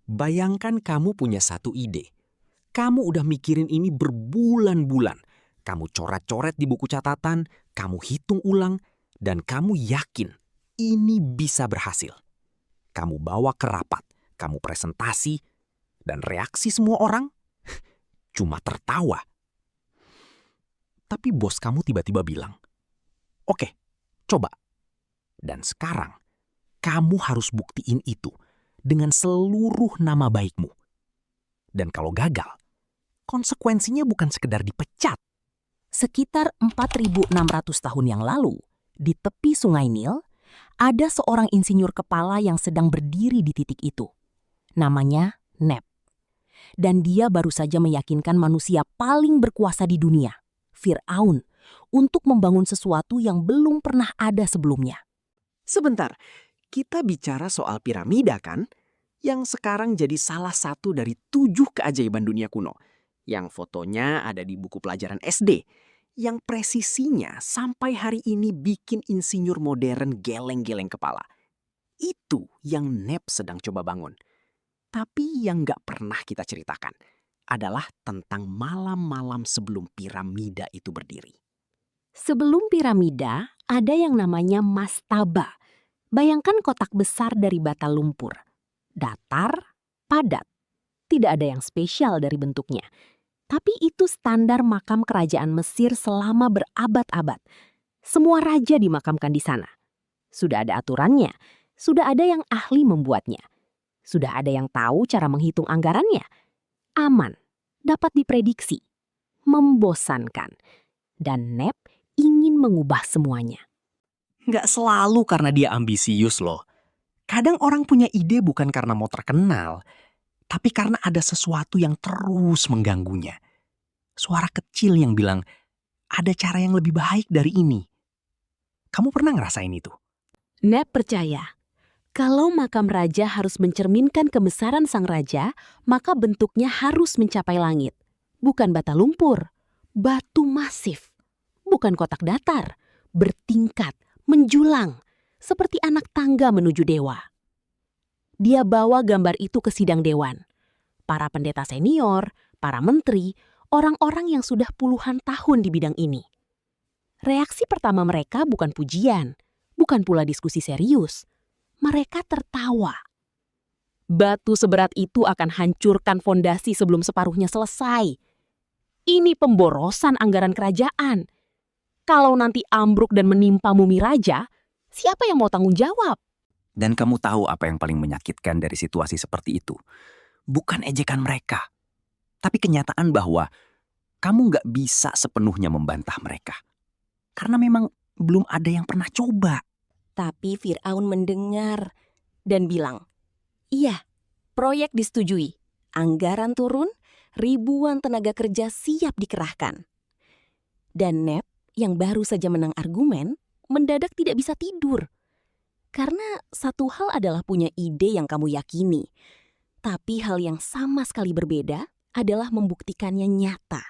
Bayangkan kamu punya satu ide. Kamu udah mikirin ini berbulan-bulan. Kamu coret-coret di buku catatan, kamu hitung ulang, dan kamu yakin ini bisa berhasil. Kamu bawa ke rapat, kamu presentasi, dan reaksi semua orang cuma tertawa. Tapi bos kamu tiba-tiba bilang, "Oke, coba." Dan sekarang, kamu harus buktiin itu dengan seluruh nama baikmu. Dan kalau gagal, konsekuensinya bukan sekedar dipecat. Sekitar 4.600 tahun yang lalu, di tepi Sungai Nil, ada seorang insinyur kepala yang sedang berdiri di titik itu. Namanya Neb. Dan dia baru saja meyakinkan manusia paling berkuasa di dunia, Firaun, untuk membangun sesuatu yang belum pernah ada sebelumnya. Sebentar, kita bicara soal piramida kan? Yang sekarang jadi salah satu dari 7 keajaiban dunia kuno. Yang fotonya ada di buku pelajaran SD. Yang presisinya sampai hari ini bikin insinyur modern geleng-geleng kepala. Itu yang Neb sedang coba bangun. Tapi yang gak pernah kita ceritakan adalah tentang malam-malam sebelum piramida itu berdiri. Sebelum piramida, ada yang namanya mastaba. Bayangkan kotak besar dari bata lumpur. Datar, padat. Tidak ada yang spesial dari bentuknya. Tapi itu standar makam kerajaan Mesir selama berabad-abad. Semua raja dimakamkan di sana. Sudah ada aturannya. Sudah ada yang ahli membuatnya. Sudah ada yang tahu cara menghitung anggarannya. Aman. Dapat diprediksi. Membosankan. Dan Neb ingin mengubah semuanya. Nggak selalu karena dia ambisius loh. Kadang orang punya ide bukan karena mau terkenal, tapi karena ada sesuatu yang terus mengganggunya. Suara kecil yang bilang, ada cara yang lebih baik dari ini. Kamu pernah ngerasain itu? Neb percaya, kalau makam raja harus mencerminkan kebesaran sang raja, maka bentuknya harus mencapai langit. Bukan bata lumpur, batu masif. Bukan kotak datar, bertingkat, menjulang, seperti anak tangga menuju dewa. Dia bawa gambar itu ke sidang dewan. Para pendeta senior, para menteri, orang-orang yang sudah puluhan tahun di bidang ini. Reaksi pertama mereka bukan pujian, bukan pula diskusi serius. Mereka tertawa. Batu seberat itu akan hancurkan fondasi sebelum separuhnya selesai. Ini pemborosan anggaran kerajaan. Kalau nanti ambruk dan menimpa mumi raja, siapa yang mau tanggung jawab? Dan kamu tahu apa yang paling menyakitkan dari situasi seperti itu? Bukan ejekan mereka, tapi kenyataan bahwa kamu nggak bisa sepenuhnya membantah mereka. Karena memang belum ada yang pernah coba. Tapi Firaun mendengar dan bilang, iya, proyek disetujui, anggaran turun, ribuan tenaga kerja siap dikerahkan. Dan Neb yang baru saja menang argumen, mendadak tidak bisa tidur. Karena satu hal adalah punya ide yang kamu yakini. Tapi hal yang sama sekali berbeda adalah membuktikannya nyata.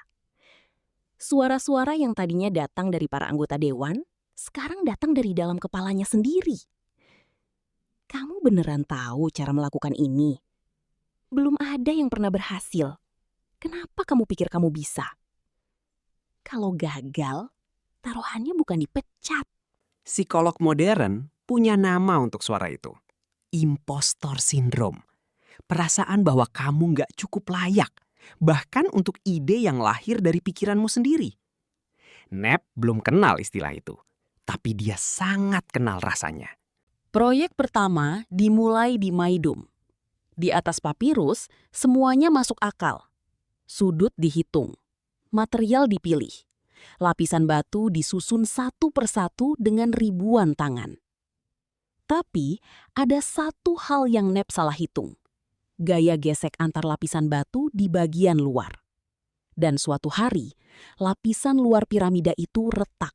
Suara-suara yang tadinya datang dari para anggota dewan, sekarang datang dari dalam kepalanya sendiri. Kamu beneran tahu cara melakukan ini? Belum ada yang pernah berhasil. Kenapa kamu pikir kamu bisa? Kalau gagal, taruhannya bukan dipecat. Psikolog modern punya nama untuk suara itu. Impostor syndrome. Perasaan bahwa kamu nggak cukup layak, bahkan untuk ide yang lahir dari pikiranmu sendiri. Neb belum kenal istilah itu, tapi dia sangat kenal rasanya. Proyek pertama dimulai di Maidum. Di atas papirus, semuanya masuk akal. Sudut dihitung. Material dipilih. Lapisan batu disusun satu persatu dengan ribuan tangan. Tapi ada satu hal yang Neb salah hitung. Gaya gesek antar lapisan batu di bagian luar. Dan suatu hari, lapisan luar piramida itu retak.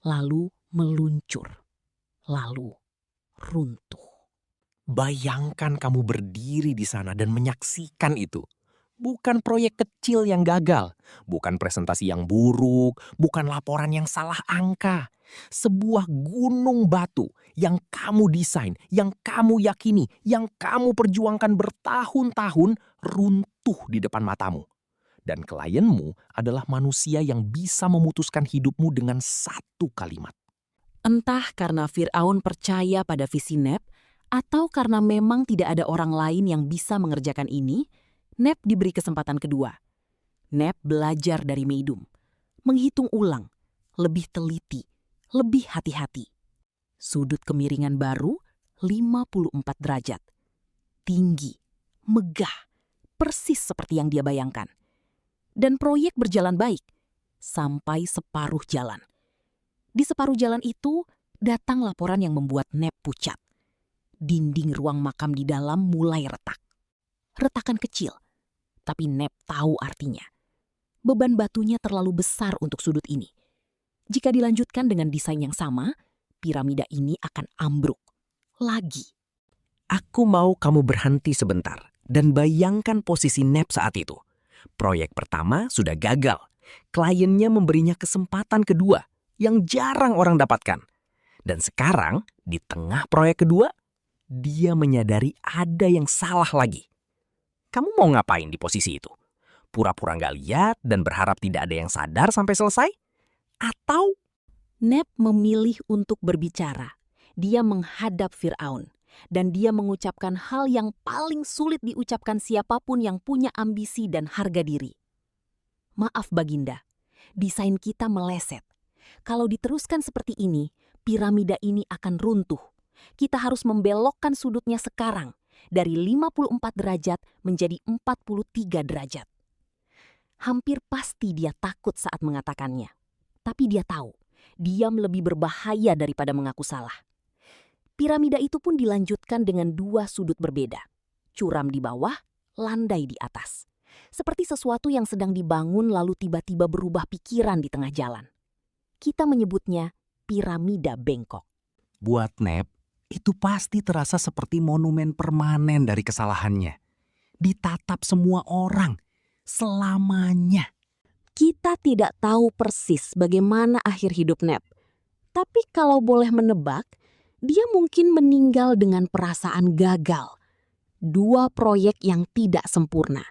Lalu meluncur. Lalu runtuh. Bayangkan kamu berdiri di sana dan menyaksikan itu. Bukan proyek kecil yang gagal, bukan presentasi yang buruk, bukan laporan yang salah angka. Sebuah gunung batu yang kamu desain, yang kamu yakini, yang kamu perjuangkan bertahun-tahun runtuh di depan matamu. Dan klienmu adalah manusia yang bisa memutuskan hidupmu dengan satu kalimat. Entah karena Firaun percaya pada visi Neb, atau karena memang tidak ada orang lain yang bisa mengerjakan ini, Neb diberi kesempatan kedua. Neb belajar dari Meidum, menghitung ulang, lebih teliti, lebih hati-hati. Sudut kemiringan baru 54 derajat. Tinggi, megah, persis seperti yang dia bayangkan. Dan proyek berjalan baik, sampai separuh jalan. Di separuh jalan itu, datang laporan yang membuat Neb pucat. Dinding ruang makam di dalam mulai retak. Retakan kecil, tapi Neb tahu artinya. Beban batunya terlalu besar untuk sudut ini. Jika dilanjutkan dengan desain yang sama, piramida ini akan ambruk. Lagi. Aku mau kamu berhenti sebentar dan bayangkan posisi Neb saat itu. Proyek pertama sudah gagal. Kliennya memberinya kesempatan kedua yang jarang orang dapatkan. Dan sekarang, di tengah proyek kedua, dia menyadari ada yang salah lagi. Kamu mau ngapain di posisi itu? Pura-pura nggak lihat dan berharap tidak ada yang sadar sampai selesai? Atau Neb memilih untuk berbicara. Dia menghadap Firaun. Dan dia mengucapkan hal yang paling sulit diucapkan siapapun yang punya ambisi dan harga diri. Maaf Baginda, desain kita meleset. Kalau diteruskan seperti ini, piramida ini akan runtuh. Kita harus membelokkan sudutnya sekarang. Dari 54 derajat menjadi 43 derajat. Hampir pasti dia takut saat mengatakannya. Tapi dia tahu, diam lebih berbahaya daripada mengaku salah. Piramida itu pun dilanjutkan dengan dua sudut berbeda. Curam di bawah, landai di atas. Seperti sesuatu yang sedang dibangun lalu tiba-tiba berubah pikiran di tengah jalan. Kita menyebutnya piramida bengkok. buat Neb, itu pasti terasa seperti monumen permanen dari kesalahannya. Ditatap semua orang, selamanya. Kita tidak tahu persis bagaimana akhir hidup Neb. Tapi kalau boleh menebak, dia mungkin meninggal dengan perasaan gagal. Dua proyek yang tidak sempurna.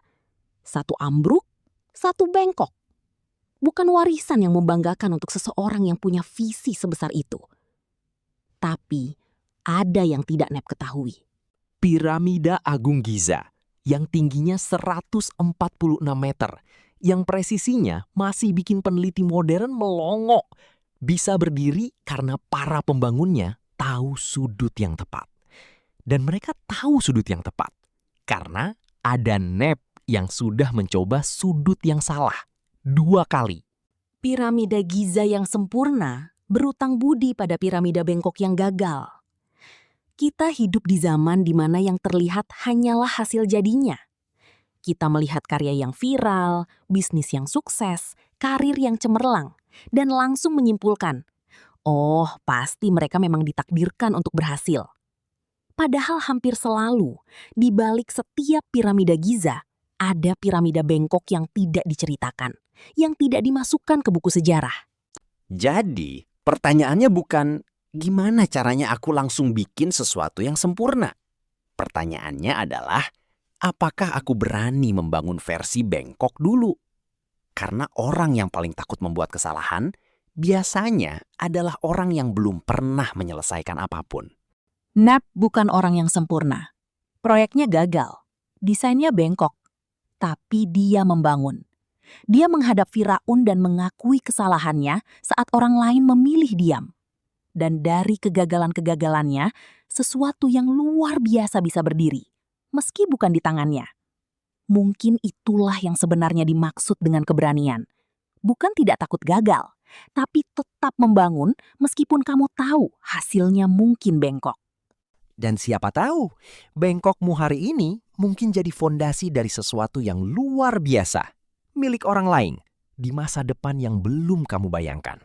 Satu ambruk, satu bengkok. Bukan warisan yang membanggakan untuk seseorang yang punya visi sebesar itu. Tapi ada yang tidak Neb ketahui. Piramida Agung Giza yang tingginya 146 meter, yang presisinya masih bikin peneliti modern melongo. Bisa berdiri karena para pembangunnya tahu sudut yang tepat. Dan mereka tahu sudut yang tepat karena ada Neb yang sudah mencoba sudut yang salah 2 kali. Piramida Giza yang sempurna berutang budi pada piramida bengkok yang gagal. Kita hidup di zaman di mana yang terlihat hanyalah hasil jadinya. Kita melihat karya yang viral, bisnis yang sukses, karir yang cemerlang, dan langsung menyimpulkan, oh, pasti mereka memang ditakdirkan untuk berhasil. Padahal hampir selalu, di balik setiap piramida Giza, ada piramida bengkok yang tidak diceritakan, yang tidak dimasukkan ke buku sejarah. Jadi, pertanyaannya bukan gimana caranya aku langsung bikin sesuatu yang sempurna. Pertanyaannya adalah, apakah aku berani membangun versi bengkok dulu? Karena orang yang paling takut membuat kesalahan biasanya adalah orang yang belum pernah menyelesaikan apapun. Neb bukan orang yang sempurna. Proyeknya gagal, desainnya bengkok, tapi dia membangun. Dia menghadap Firaun dan mengakui kesalahannya saat orang lain memilih diam. Dan dari kegagalan-kegagalannya, sesuatu yang luar biasa bisa berdiri, meski bukan di tangannya. Mungkin itulah yang sebenarnya dimaksud dengan keberanian. Bukan tidak takut gagal, tapi tetap membangun meskipun kamu tahu hasilnya mungkin bengkok. Dan siapa tahu, bengkokmu hari ini mungkin jadi fondasi dari sesuatu yang luar biasa, milik orang lain, di masa depan yang belum kamu bayangkan.